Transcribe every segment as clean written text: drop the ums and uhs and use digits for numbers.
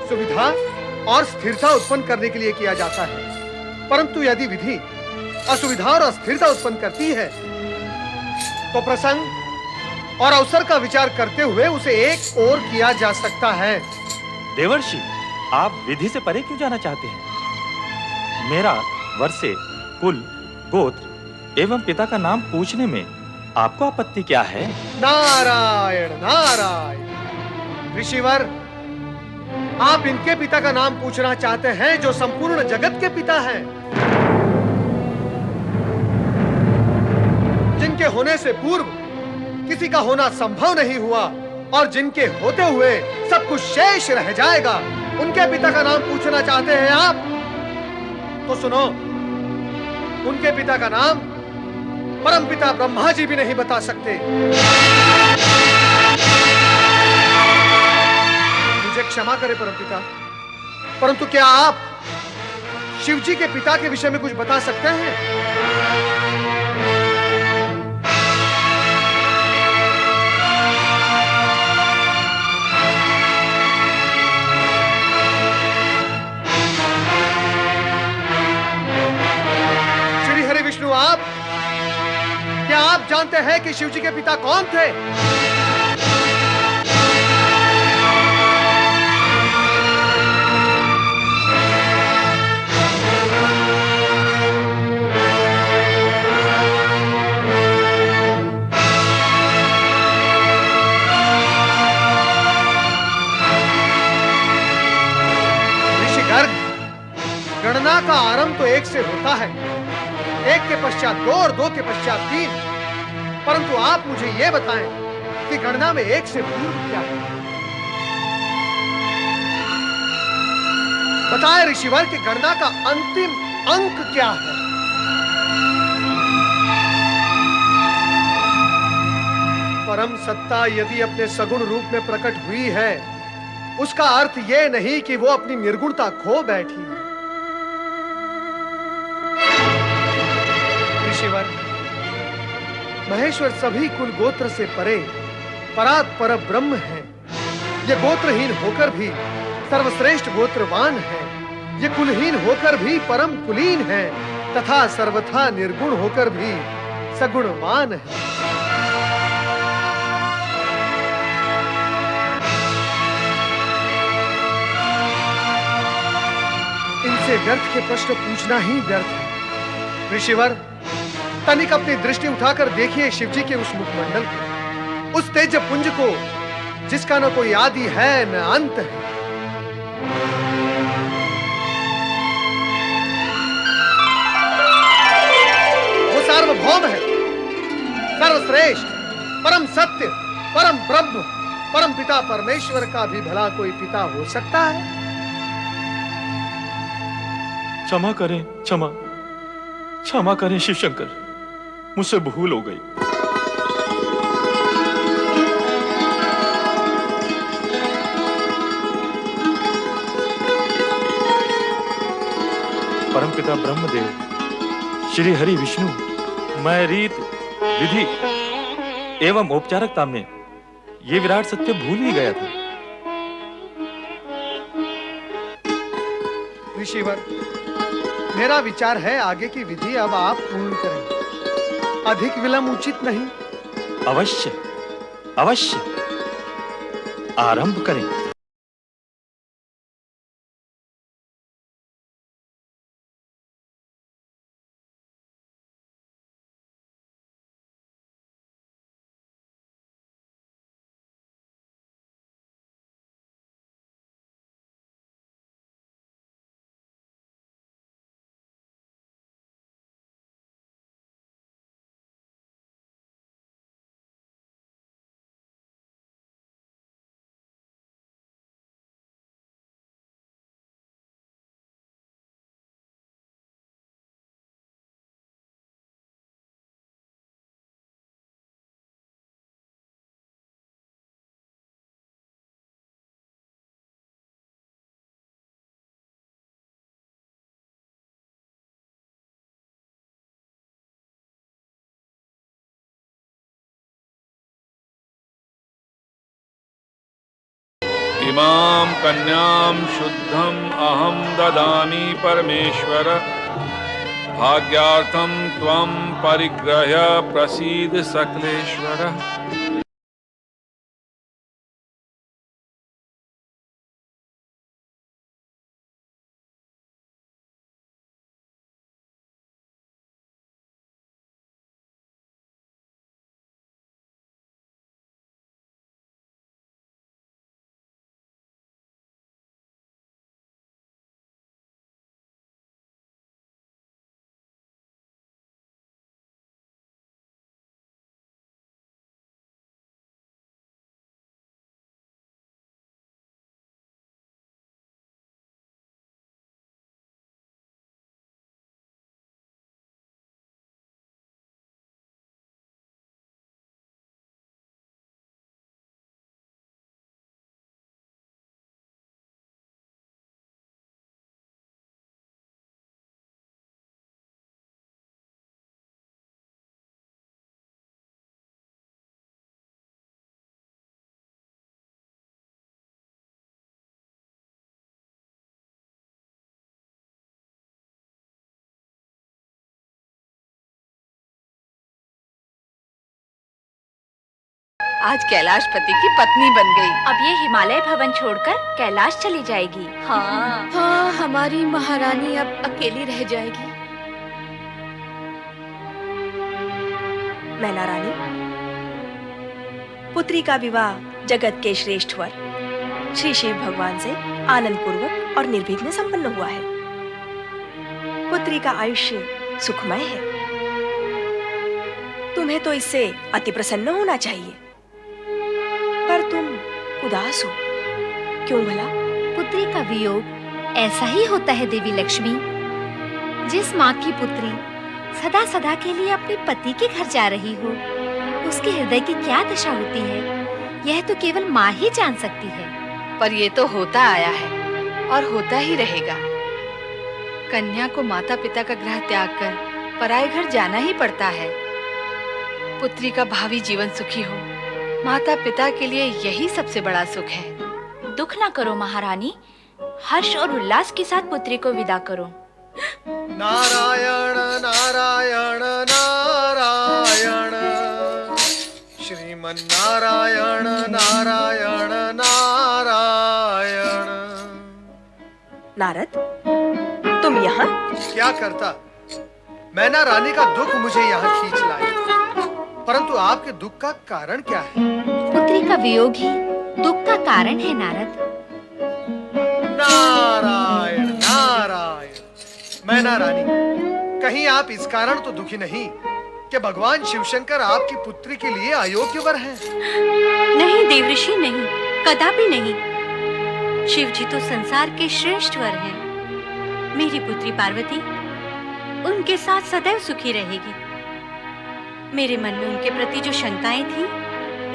सुविधा और स्थिरता उत्पन्न करने के लिए किया जाता है। परंतु यदि विधि असुविधा और अस्थिरता उत्पन्न करती है, तो प्रसंग और अवसर का विचार करते हुए उसे एक ओर किया जा सकता है। देवर्षि, आप विधि से परे क्यों जाना चाहते हैं? मेरा वर्षे, कुल, गोत्र एवं पिता का नाम पूछने में आपको आपत्ति क्या है? नारायण नारायण। ऋषिवर, आप इनके पिता का नाम पूछना चाहते हैं जो संपूर्ण जगत के पिता हैं, जिनके होने से पूर्व किसी का होना संभव नहीं हुआ और जिनके होते हुए सब कुछ शेष रह जाएगा। उनके पिता का नाम पूछना चाहते हैं आप? तो सुनो, उनके पिता का नाम परमपिता ब्रह्मा जी भी नहीं बता सकते। मुझे क्षमा करें परमपिता, परंतु क्या आप शिव जी के पिता के विषय में कुछ बता सकते हैं? विष्णु, आप क्या आप जानते हैं कि शिव जी के पिता कौन थे? ऋषिगर्ग, गणना का आरंभ तो एक से होता है, एक के पश्चात दो और दो के पश्चात तीन। परंतु आप मुझे यह बताएं कि गणना में एक से पूर्व क्या है? बताएं ऋषिवर कि गणना का अंतिम अंक क्या है? परम सत्ता यदि अपने सगुण रूप में प्रकट हुई है, उसका अर्थ यह नहीं कि वो अपनी निर्गुणता खो बैठी है। महेश्वर सभी कुल गोत्र से परे परात् पर ब्रह्म है। ये गोत्रहीन होकर भी सर्वश्रेष्ठ गोत्रवान है। ये कुलहीन होकर भी परम कुलीन है तथा सर्वथा निर्गुण होकर भी सगुणवान है। इनसे व्यर्थ के प्रश्न पूछना ही व्यर्थ है। ऋषिवर, तनिक अपनी दृष्टि उठाकर देखिए शिवजी के उस मुखमंडल को, उस तेज पुंज को जिसका न कोई आदि है न अंत है। वो सार्वभौम है, सर्वश्रेष्ठ, परम सत्य, परम ब्रह्म, परम पिता परमेश्वर का भी भला कोई पिता हो सकता है? क्षमा करें, क्षमा करें शिव शंकर, मुझसे भूल हो गई। परमपिता ब्रह्मदेव, श्री हरि विष्णु, मैं रीत, विधि एवं औपचारिकता में ये विराट सत्य भूल ही गया था। ऋषिवर, मेरा विचार है आगे की विधि अब आप पूर्ण करें, अधिक विलंब उचित नहीं। अवश्य अवश्य, आरंभ करें। इमां कन्यां शुद्धम अहं ददामि परमेश्वर, भाग्यार्थं त्वं परिग्रह्य प्रसीद सकलेश्वर। आज कैलाशपति की पत्नी बन गई। अब ये हिमालय भवन छोड़कर कैलाश चली जाएगी। हाँ हाँ, हमारी महारानी अब अकेली रह जाएगी। मैना रानी, पुत्री का विवाह जगत के श्रेष्ठ वर श्री शिव भगवान से आनंद पूर्वक और निर्विघ्न संपन्न हुआ है। पुत्री का आयुष्य सुखमय है। तुम्हें तो इससे अति प्रसन्न होना चाहिए, पर तुम उदास हो, क्यों भला? पुत्री का वियोग ऐसा ही होता है देवी लक्ष्मी। जिस माँ की पुत्री सदा सदा के लिए अपने पति के घर जा रही हो, उसके हृदय की क्या दशा होती है, यह तो केवल माँ ही जान सकती है। पर ये तो होता आया है और होता ही रहेगा। कन्या को माता पिता का गृह त्याग कर पराये घर जाना ही पड़ता है। पुत्री का भावी जीवन सुखी हो, माता पिता के लिए यही सबसे बड़ा सुख है। दुख ना करो महारानी, हर्ष और उल्लास के साथ पुत्री को विदा करो। नारायण नारायण नारायण, श्रीमन नारायण नारायण नारायण। नारद, तुम यहाँ? क्या करता, मैना रानी का दुख मुझे यहाँ खींच लाया, परंतु आपके दुख का कारण क्या है? पुत्री का वियोग ही दुख का कारण है नारद। नारायण नारायण। मैना रानी, कहीं आप इस कारण तो दुखी नहीं कि भगवान शिवशंकर आपकी पुत्री के लिए अयोग्य वर हैं? नहीं देवऋषि, नहीं, कदापि नहीं। शिव जी तो संसार के श्रेष्ठ वर हैं। मेरी पुत्री पार्वती उनके साथ सदैव सुखी रहेगी। मेरे मन में उनके प्रति जो शंकाएं थी,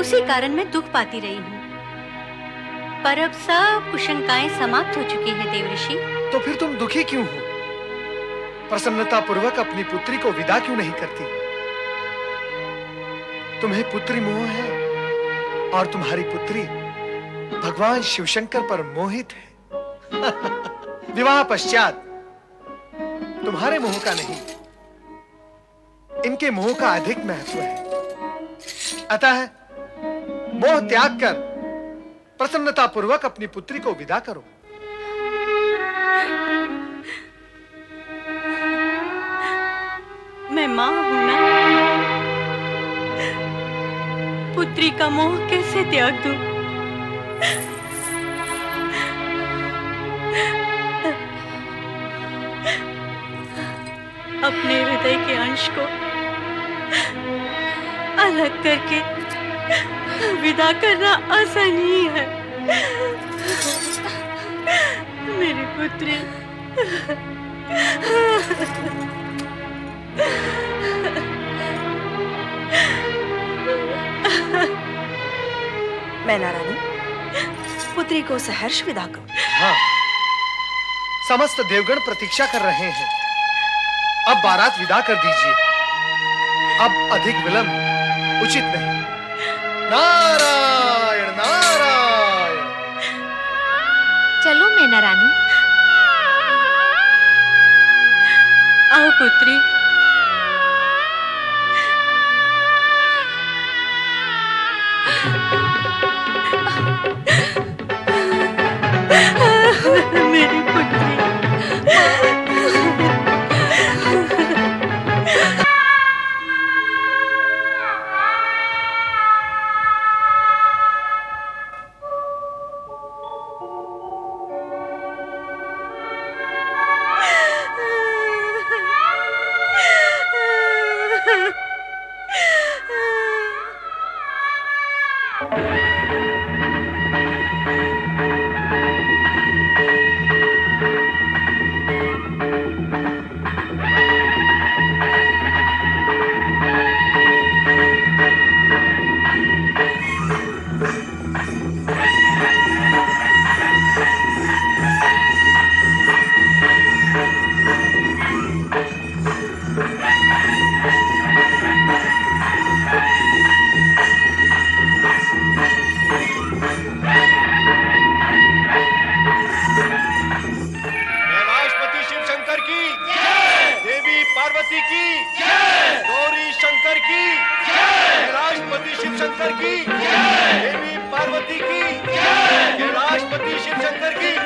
उसी कारण मैं दुख पाती रही हूँ। पर अब सब कुशंकाएं समाप्त हो चुकी हैं देवऋषि। तो फिर तुम दुखी क्यों हो? प्रसन्नता पूर्वक अपनी पुत्री को विदा क्यों नहीं करती? तुम्हें पुत्री मोह है और तुम्हारी पुत्री भगवान शिवशंकर पर मोहित है। विवाह पश्चात तुम्हारे मोह का नहीं, इनके मोह का अधिक महत्व है। अतः मोह त्याग कर प्रसन्नता पूर्वक अपनी पुत्री को विदा करो। मैं मां हूं ना, पुत्री का मोह कैसे त्याग दूं? अपने हृदय के अंश को अलग करके विदा करना आसान ही है। मेरी पुत्री, मैना रानी, पुत्री को सहर्ष विदा करो। हाँ, समस्त देवगण प्रतीक्षा कर रहे हैं। अब बारात विदा कर दीजिए। अब अधिक विलंब उचित नहीं। नारायण नारायण। चलो मैना रानी। आओ पुत्री। मेरी पुत्री। कैलाशपति शिव शंकर की देवी पार्वती की गौरी शंकर की कैलाशपति शिव शंकर की देवी पार्वती की कैलाशपति शिव शंकर की